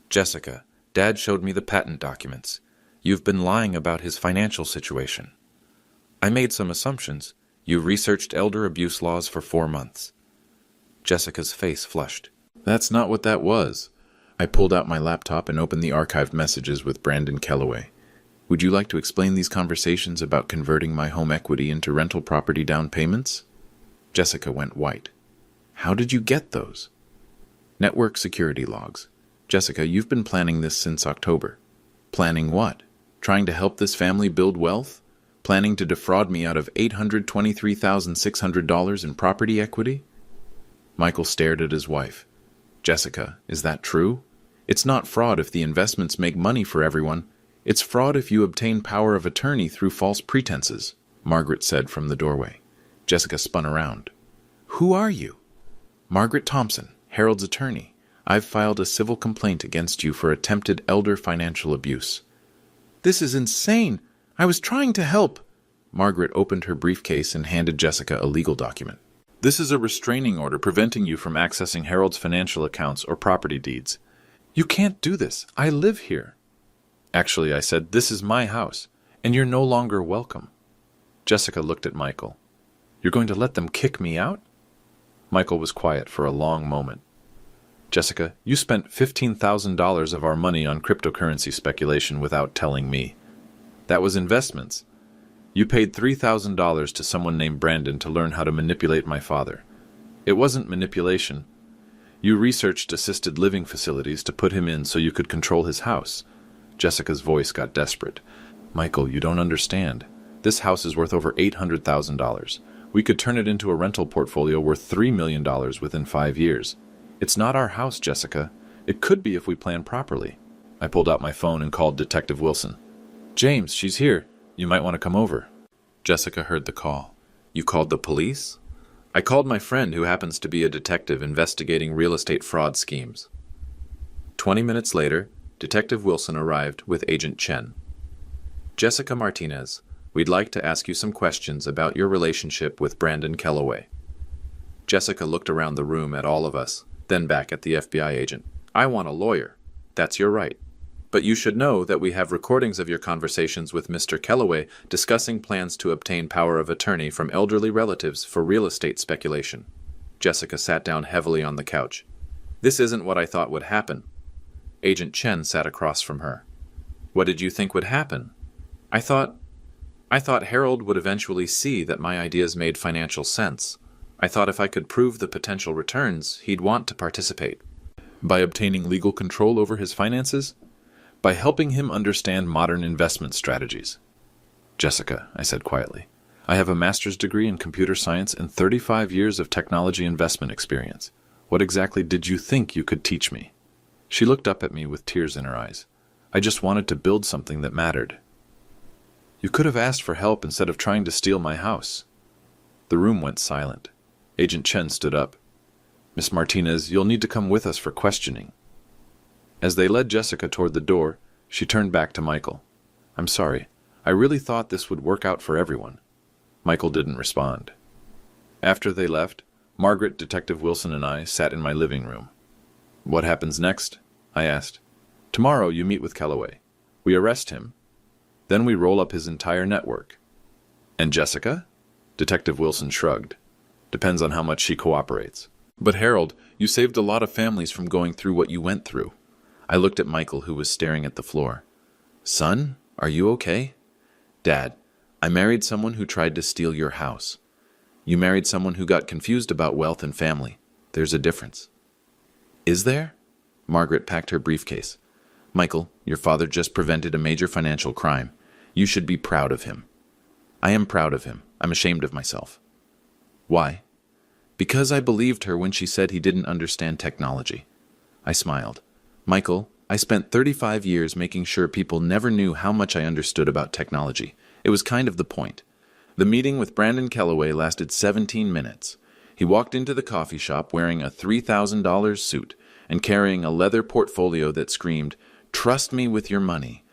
Jessica, Dad showed me the patent documents. You've been lying about his financial situation. I made some assumptions. You researched elder abuse laws for 4 months. Jessica's face flushed. That's not what that was. I pulled out my laptop and opened the archived messages with Brandon Calloway. Would you like to explain these conversations about converting my home equity into rental property down payments? Jessica went white. How did you get those? Network security logs. Jessica, you've been planning this since October. Planning what? Trying to help this family build wealth? Planning to defraud me out of $823,600 in property equity? Michael stared at his wife. Jessica, is that true? It's not fraud if the investments make money for everyone. It's fraud if you obtain power of attorney through false pretenses, Margaret said from the doorway. Jessica spun around. Who are you? Margaret Thompson, Harold's attorney. I've filed a civil complaint against you for attempted elder financial abuse. This is insane. I was trying to help. Margaret opened her briefcase and handed Jessica a legal document. This is a restraining order preventing you from accessing Harold's financial accounts or property deeds. You can't do this. I live here. Actually, I said, this is my house, and you're no longer welcome. Jessica looked at Michael. You're going to let them kick me out? Michael was quiet for a long moment. Jessica, you spent $15,000 of our money on cryptocurrency speculation without telling me. That was investments. You paid $3,000 to someone named Brandon to learn how to manipulate my father. It wasn't manipulation. You researched assisted living facilities to put him in so you could control his house. Jessica's voice got desperate. Michael, you don't understand. This house is worth over $800,000. We could turn it into a rental portfolio worth $3 million within 5 years. It's not our house, Jessica. It could be if we plan properly. I pulled out my phone and called Detective Wilson. James, she's here. You might want to come over. Jessica heard the call. You called the police? I called my friend who happens to be a detective investigating real estate fraud schemes. 20 minutes later, Detective Wilson arrived with Agent Chen. Jessica Martinez, we'd like to ask you some questions about your relationship with Brandon Kellaway. Jessica looked around the room at all of us, then back at the FBI agent. I want a lawyer. That's your right. But you should know that we have recordings of your conversations with Mr. Kellaway discussing plans to obtain power of attorney from elderly relatives for real estate speculation. Jessica sat down heavily on the couch. This isn't what I thought would happen. Agent Chen sat across from her. What did you think would happen? I thought Harold would eventually see that my ideas made financial sense. I thought if I could prove the potential returns, he'd want to participate. By obtaining legal control over his finances? By helping him understand modern investment strategies. Jessica, I said quietly, I have a master's degree in computer science and 35 years of technology investment experience. What exactly did you think you could teach me? She looked up at me with tears in her eyes. I just wanted to build something that mattered. You could have asked for help instead of trying to steal my house. The room went silent. Agent Chen stood up. Miss Martinez, you'll need to come with us for questioning. As they led Jessica toward the door, she turned back to Michael. I'm sorry. I really thought this would work out for everyone. Michael didn't respond. After they left, Margaret, Detective Wilson, and I sat in my living room. What happens next? I asked. Tomorrow you meet with Kellaway. We arrest him. Then we roll up his entire network. And Jessica? Detective Wilson shrugged. Depends on how much she cooperates. But Harold, you saved a lot of families from going through what you went through. I looked at Michael, who was staring at the floor. Son, are you okay? Dad, I married someone who tried to steal your house. You married someone who got confused about wealth and family. There's a difference. Is there? Margaret packed her briefcase. Michael, your father just prevented a major financial crime. You should be proud of him. I am proud of him. I'm ashamed of myself. Why? Because I believed her when she said he didn't understand technology. I smiled. Michael, I spent 35 years making sure people never knew how much I understood about technology. It was kind of the point. The meeting with Brandon Kellaway lasted 17 minutes. He walked into the coffee shop wearing a $3,000 suit and carrying a leather portfolio that screamed, "Trust me with your money."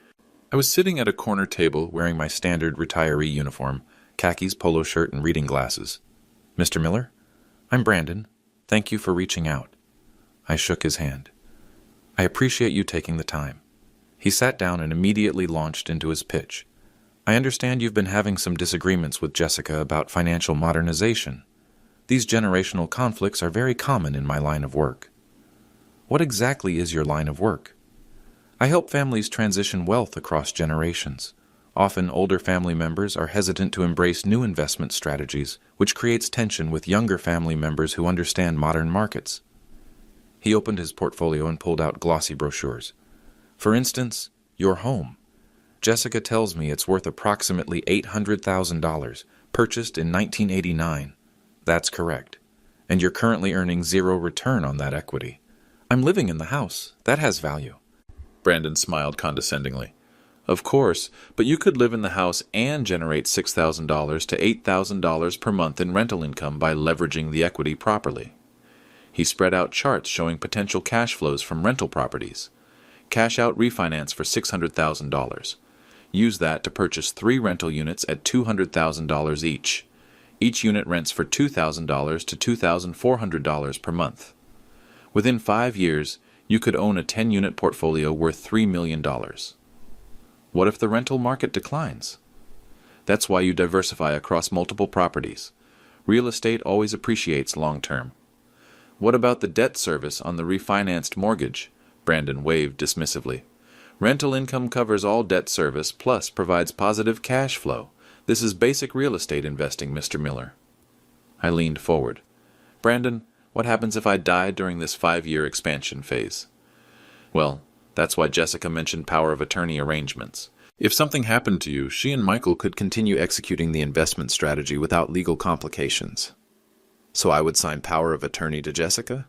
I was sitting at a corner table wearing my standard retiree uniform, khakis, polo shirt, and reading glasses. Mr. Miller? I'm Brandon. Thank you for reaching out. I shook his hand. I appreciate you taking the time. He sat down and immediately launched into his pitch. I understand you've been having some disagreements with Jessica about financial modernization. These generational conflicts are very common in my line of work. What exactly is your line of work? I help families transition wealth across generations. Often older family members are hesitant to embrace new investment strategies, which creates tension with younger family members who understand modern markets. He opened his portfolio and pulled out glossy brochures. For instance, your home. Jessica tells me it's worth approximately $800,000, purchased in 1989. That's correct. And you're currently earning zero return on that equity. I'm living in the house. That has value. Brandon smiled condescendingly. Of course, but you could live in the house and generate $6,000 to $8,000 per month in rental income by leveraging the equity properly. He spread out charts showing potential cash flows from rental properties. Cash out refinance for $600,000. Use that to purchase 3 rental units at $200,000 each. Each unit rents for $2,000 to $2,400 per month. Within 5 years, you could own a 10-unit portfolio worth $3 million. What if the rental market declines? That's why you diversify across multiple properties. Real estate always appreciates long-term. What about the debt service on the refinanced mortgage? Brandon waved dismissively. Rental income covers all debt service plus provides positive cash flow. This is basic real estate investing, Mr. Miller. I leaned forward. Brandon, what happens if I die during this 5-year expansion phase? Well, that's why Jessica mentioned power of attorney arrangements. If something happened to you, she and Michael could continue executing the investment strategy without legal complications. So I would sign power of attorney to Jessica?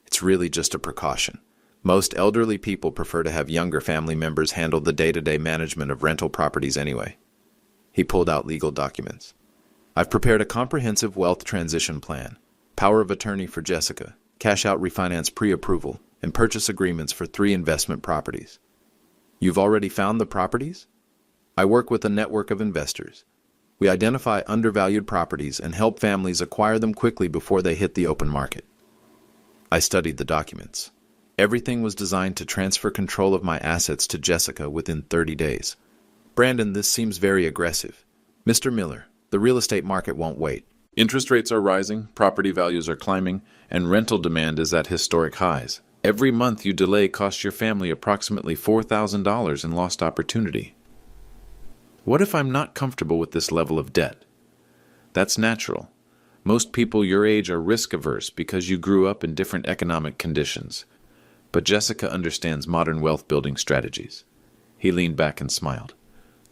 It's really just a precaution. Most elderly people prefer to have younger family members handle the day-to-day management of rental properties anyway. He pulled out legal documents. I've prepared a comprehensive wealth transition plan, power of attorney for Jessica, cash-out refinance pre-approval, and purchase agreements for 3 investment properties. You've already found the properties? I work with a network of investors. We identify undervalued properties and help families acquire them quickly before they hit the open market. I studied the documents. Everything was designed to transfer control of my assets to Jessica within 30 days. Brandon, this seems very aggressive. Mr. Miller, the real estate market won't wait. Interest rates are rising, property values are climbing, and rental demand is at historic highs. Every month you delay costs your family approximately $4,000 in lost opportunity. What if I'm not comfortable with this level of debt? That's natural. Most people your age are risk-averse because you grew up in different economic conditions. But Jessica understands modern wealth-building strategies. He leaned back and smiled.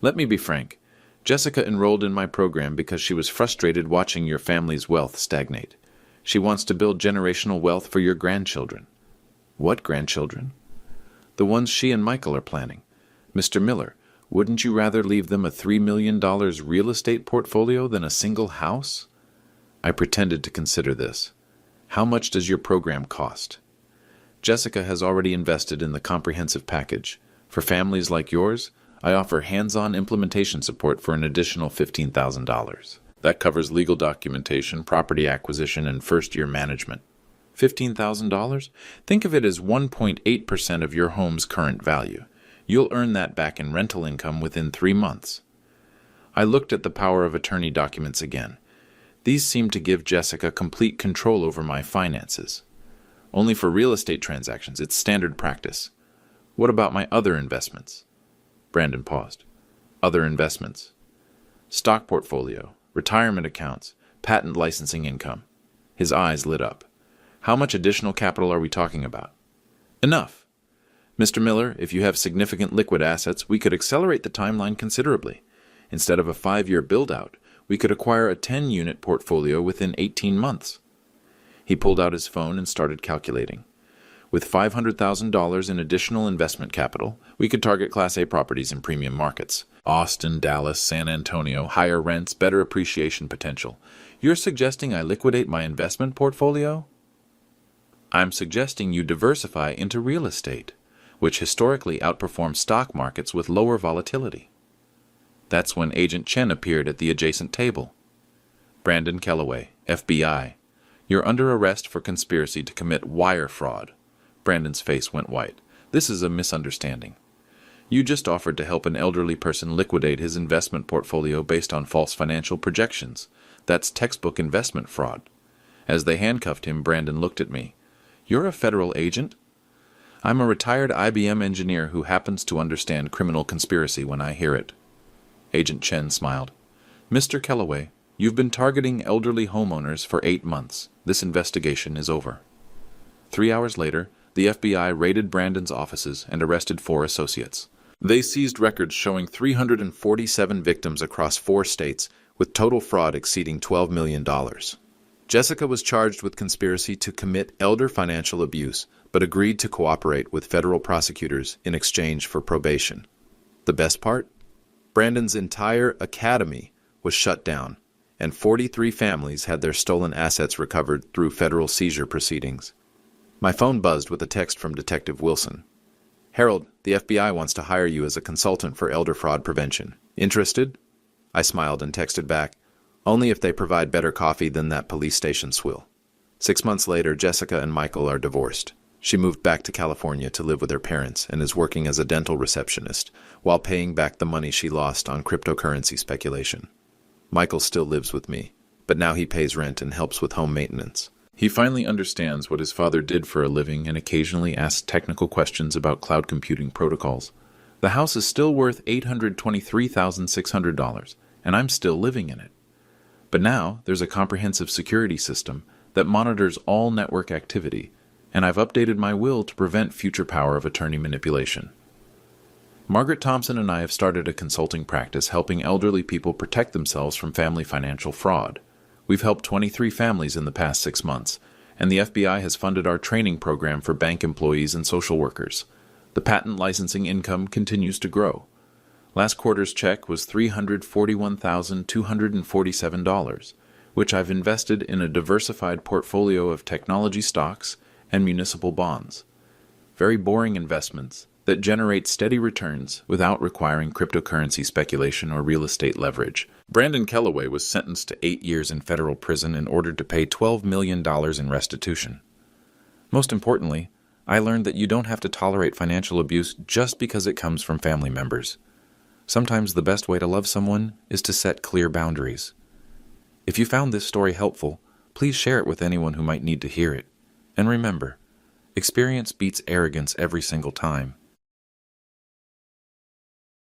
Let me be frank. Jessica enrolled in my program because she was frustrated watching your family's wealth stagnate. She wants to build generational wealth for your grandchildren. What grandchildren? The ones she and Michael are planning. Mr. Miller, wouldn't you rather leave them a $3 million real estate portfolio than a single house? I pretended to consider this. How much does your program cost? Jessica has already invested in the comprehensive package. For families like yours, I offer hands-on implementation support for an additional $15,000. That covers legal documentation, property acquisition, and first-year management. $15,000? Think of it as 1.8% of your home's current value. You'll earn that back in rental income within 3 months. I looked at the power of attorney documents again. These seemed to give Jessica complete control over my finances. Only for real estate transactions, it's standard practice. What about my other investments? Brandon paused. Other investments? Stock portfolio, retirement accounts, patent licensing income. His eyes lit up. How much additional capital are we talking about? Enough. Mr. Miller, if you have significant liquid assets, we could accelerate the timeline considerably. Instead of a 5-year build-out, we could acquire a 10-unit portfolio within 18 months. He pulled out his phone and started calculating. With $500,000 in additional investment capital, we could target Class A properties in premium markets. Austin, Dallas, San Antonio, higher rents, better appreciation potential. You're suggesting I liquidate my investment portfolio? I'm suggesting you diversify into real estate, which historically outperforms stock markets with lower volatility. That's when Agent Chen appeared at the adjacent table. Brandon Kellaway, FBI. You're under arrest for conspiracy to commit wire fraud. Brandon's face went white. This is a misunderstanding. You just offered to help an elderly person liquidate his investment portfolio based on false financial projections. That's textbook investment fraud. As they handcuffed him, Brandon looked at me. You're a federal agent? I'm a retired IBM engineer who happens to understand criminal conspiracy when I hear it. Agent Chen smiled. Mr. Kellaway, you've been targeting elderly homeowners for 8 months. This investigation is over. 3 hours later, the FBI raided Brandon's offices and arrested 4 associates. They seized records showing 347 victims across 4 states, with total fraud exceeding $12 million. Jessica was charged with conspiracy to commit elder financial abuse, but agreed to cooperate with federal prosecutors in exchange for probation. The best part? Brandon's entire academy was shut down, and 43 families had their stolen assets recovered through federal seizure proceedings. My phone buzzed with a text from Detective Wilson. Harold, the FBI wants to hire you as a consultant for elder fraud prevention. Interested? I smiled and texted back, Only if they provide better coffee than that police station swill. 6 months later, Jessica and Michael are divorced. She moved back to California to live with her parents and is working as a dental receptionist while paying back the money she lost on cryptocurrency speculation. Michael still lives with me, but now he pays rent and helps with home maintenance. He finally understands what his father did for a living and occasionally asks technical questions about cloud computing protocols. The house is still worth $823,600, and I'm still living in it. But now there's a comprehensive security system that monitors all network activity, and I've updated my will to prevent future power of attorney manipulation. Margaret Thompson and I have started a consulting practice helping elderly people protect themselves from family financial fraud. We've helped 23 families in the past 6 months, and the FBI has funded our training program for bank employees and social workers. The patent licensing income continues to grow. Last quarter's check was $341,247, which I've invested in a diversified portfolio of technology stocks and municipal bonds. Very boring investments that generate steady returns without requiring cryptocurrency speculation or real estate leverage. Brandon Kellaway was sentenced to 8 years in federal prison in order to pay $12 million in restitution. Most importantly, I learned that you don't have to tolerate financial abuse just because it comes from family members. Sometimes the best way to love someone is to set clear boundaries. If you found this story helpful, please share it with anyone who might need to hear it. And remember, experience beats arrogance every single time.